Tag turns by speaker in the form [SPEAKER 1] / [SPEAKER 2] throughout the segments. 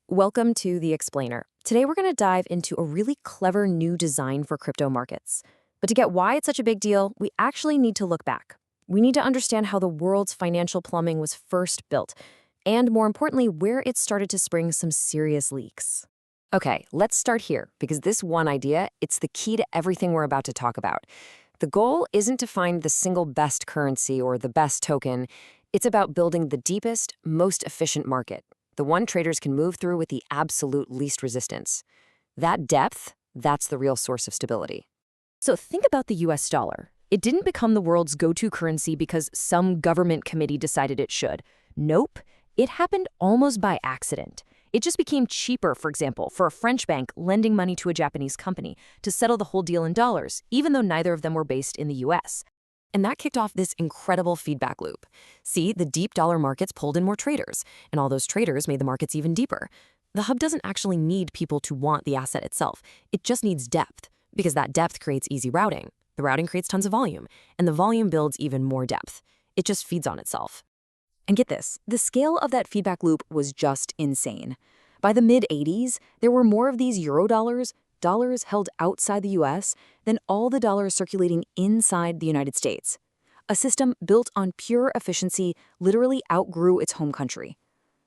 [SPEAKER 1] Welcome to The Explainer. Today we're going to dive into a really clever new design for crypto markets. But to get why it's such a big deal, we actually need to look back. We need to understand how the world's financial plumbing was first built, and more importantly, where it started to spring some serious leaks. Okay, let's start here, because this one idea, it's the key to everything we're about to talk about. The goal isn't to find the single best currency or the best token. It's about building the deepest, most efficient market, the one traders can move through with the absolute least resistance. That depth, that's the real source of stability. So think about the US dollar. It didn't become the world's go-to currency because some government committee decided it should. Nope, it happened almost by accident. It just became cheaper, for example, for a French bank lending money to a Japanese company to settle the whole deal in dollars, even though neither of them were based in the US. And that kicked off this incredible feedback loop. See, the deep dollar markets pulled in more traders, and all those traders made the markets even deeper. The hub doesn't actually need people to want the asset itself. It just needs depth, because that depth creates easy routing. The routing creates tons of volume, and the volume builds even more depth. It just feeds on itself. And get this, the scale of that feedback loop was just insane. By the mid-'80s, there were more of these Eurodollars, dollars held outside the US, than all the dollars circulating inside the United States. A system built on pure efficiency literally outgrew its home country.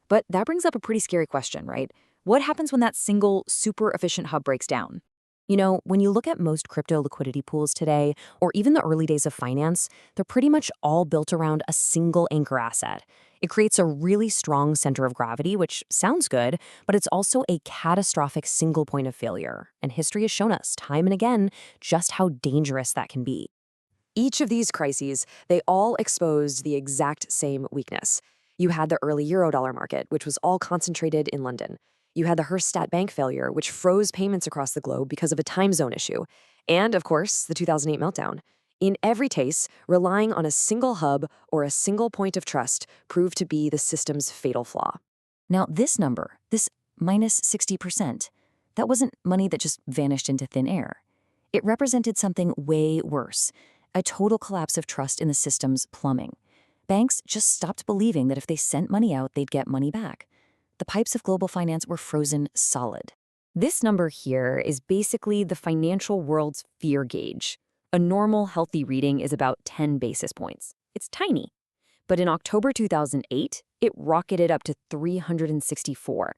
[SPEAKER 1] But that brings up a pretty scary question, right? What happens when that single, super efficient hub breaks down? You know, when you look at most crypto liquidity pools today, or even the early days of finance, they're pretty much all built around a single anchor asset. It creates a really strong center of gravity, which sounds good, but it's also a catastrophic single point of failure. And history has shown us time and again just how dangerous that can be. Each of these crises, they all exposed the exact same weakness. You had the early Eurodollar market, which was all concentrated in London. You had the Hearst bank failure, which froze payments across the globe because of a time zone issue. And, of course, the 2008 meltdown. In every case, relying on a single hub or a single point of trust proved to be the system's fatal flaw. Now, this number, this minus 60%, that wasn't money that just vanished into thin air. It represented something way worse, a total collapse of trust in the system's plumbing. Banks just stopped believing that if they sent money out, they'd get money back. The pipes of global finance were frozen solid. This number here is basically the financial world's fear gauge. A normal, healthy reading is about 10 basis points. It's tiny. But in October 2008, it rocketed up to 364.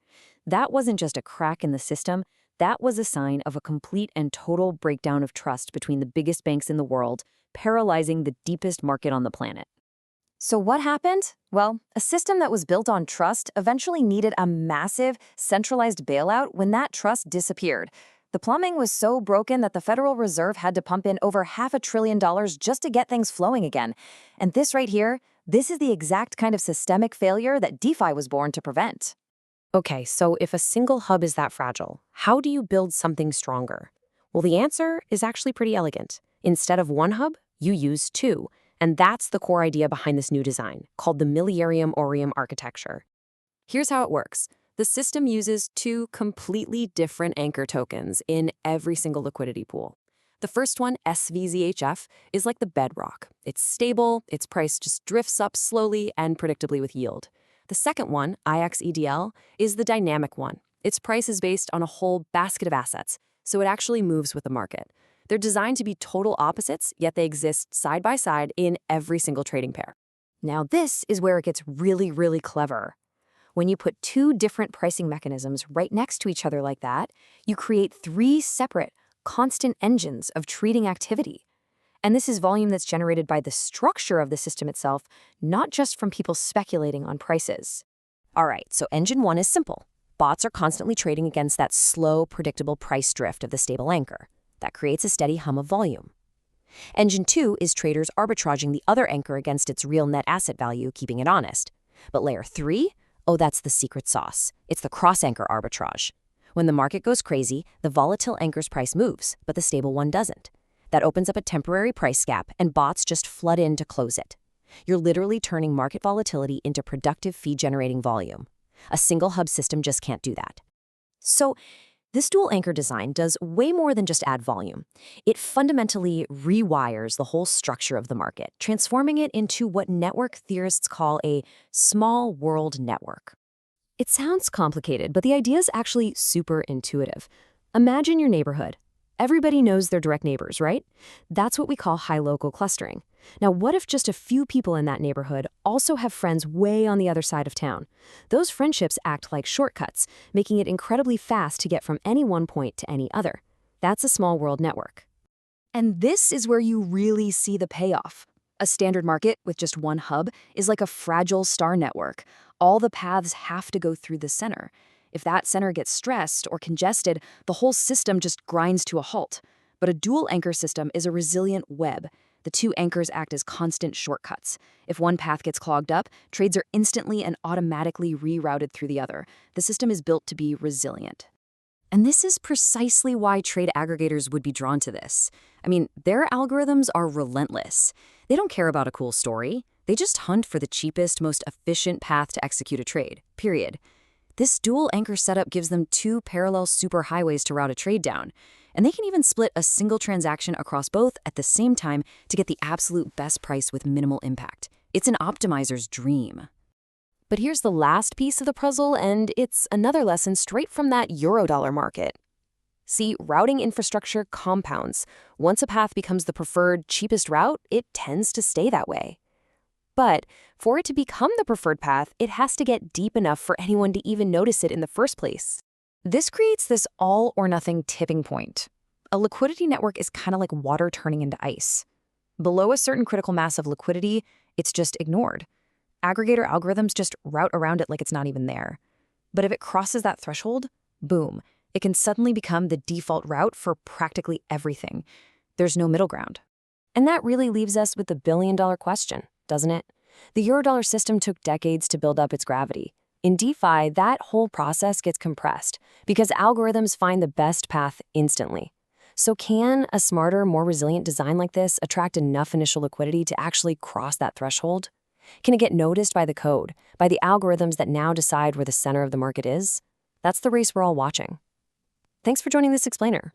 [SPEAKER 1] That wasn't just a crack in the system. That was a sign of a complete and total breakdown of trust between the biggest banks in the world, paralyzing the deepest market on the planet. So what happened? Well, a system that was built on trust eventually needed a massive, centralized bailout when that trust disappeared. The plumbing was so broken that the Federal Reserve had to pump in over $500 billion just to get things flowing again. And this right here, this is the exact kind of systemic failure that DeFi was born to prevent. Okay, so if a single hub is that fragile, how do you build something stronger? Well, the answer is actually pretty elegant. Instead of one hub, you use two. And that's the core idea behind this new design, called the Miliarium Aureum architecture. Here's how it works. The system uses two completely different anchor tokens in every single liquidity pool. The first one, SVZHF, is like the bedrock. It's stable, its price just drifts up slowly and predictably with yield. The second one, IXEDL, is the dynamic one. Its price is based on a whole basket of assets, so it actually moves with the market. They're designed to be total opposites, yet they exist side by side in every single trading pair. Now this is where it gets really, really clever. When you put two different pricing mechanisms right next to each other like that, you create three separate, constant engines of trading activity. And this is volume that's generated by the structure of the system itself, not just from people speculating on prices. All right, so engine one is simple. Bots are constantly trading against that slow, predictable price drift of the stable anchor. That creates a steady hum of volume. Engine 2 is traders arbitraging the other anchor against its real net asset value, keeping it honest. But layer 3? Oh, that's the secret sauce. It's the cross-anchor arbitrage. When the market goes crazy, the volatile anchor's price moves, but the stable one doesn't. That opens up a temporary price gap, and bots just flood in to close it. You're literally turning market volatility into productive fee-generating volume. A single hub system just can't do that. So, this dual anchor design does way more than just add volume. It fundamentally rewires the whole structure of the market, transforming it into what network theorists call a small world network. It sounds complicated, but the idea is actually super intuitive. Imagine your neighborhood. Everybody knows their direct neighbors, right? That's what we call high local clustering. Now, what if just a few people in that neighborhood also have friends way on the other side of town? Those friendships act like shortcuts, making it incredibly fast to get from any one point to any other. That's a small world network. And this is where you really see the payoff. A standard market with just one hub is like a fragile star network. All the paths have to go through the center. If that center gets stressed or congested, the whole system just grinds to a halt. But a dual anchor system is a resilient web. The two anchors act as constant shortcuts. If one path gets clogged up, trades are instantly and automatically rerouted through the other. The system is built to be resilient. And this is precisely why trade aggregators would be drawn to this. I mean, their algorithms are relentless. They don't care about a cool story. They just hunt for the cheapest, most efficient path to execute a trade, period. This dual anchor setup gives them two parallel superhighways to route a trade down. And they can even split a single transaction across both at the same time to get the absolute best price with minimal impact. It's an optimizer's dream. But here's the last piece of the puzzle, and it's another lesson straight from that Eurodollar market. See, routing infrastructure compounds. Once a path becomes the preferred, cheapest route, it tends to stay that way. But for it to become the preferred path, it has to get deep enough for anyone to even notice it in the first place. This creates this all-or-nothing tipping point. A liquidity network is kind of like water turning into ice. Below a certain critical mass of liquidity, it's just ignored. Aggregator algorithms just route around it like it's not even there. But if it crosses that threshold, boom, it can suddenly become the default route for practically everything. There's no middle ground. And that really leaves us with the billion-dollar question, doesn't it? The Eurodollar system took decades to build up its gravity. In DeFi, that whole process gets compressed because algorithms find the best path instantly. So can a smarter, more resilient design like this attract enough initial liquidity to actually cross that threshold? Can it get noticed by the code, by the algorithms that now decide where the center of the market is? That's the race we're all watching. Thanks for joining this explainer.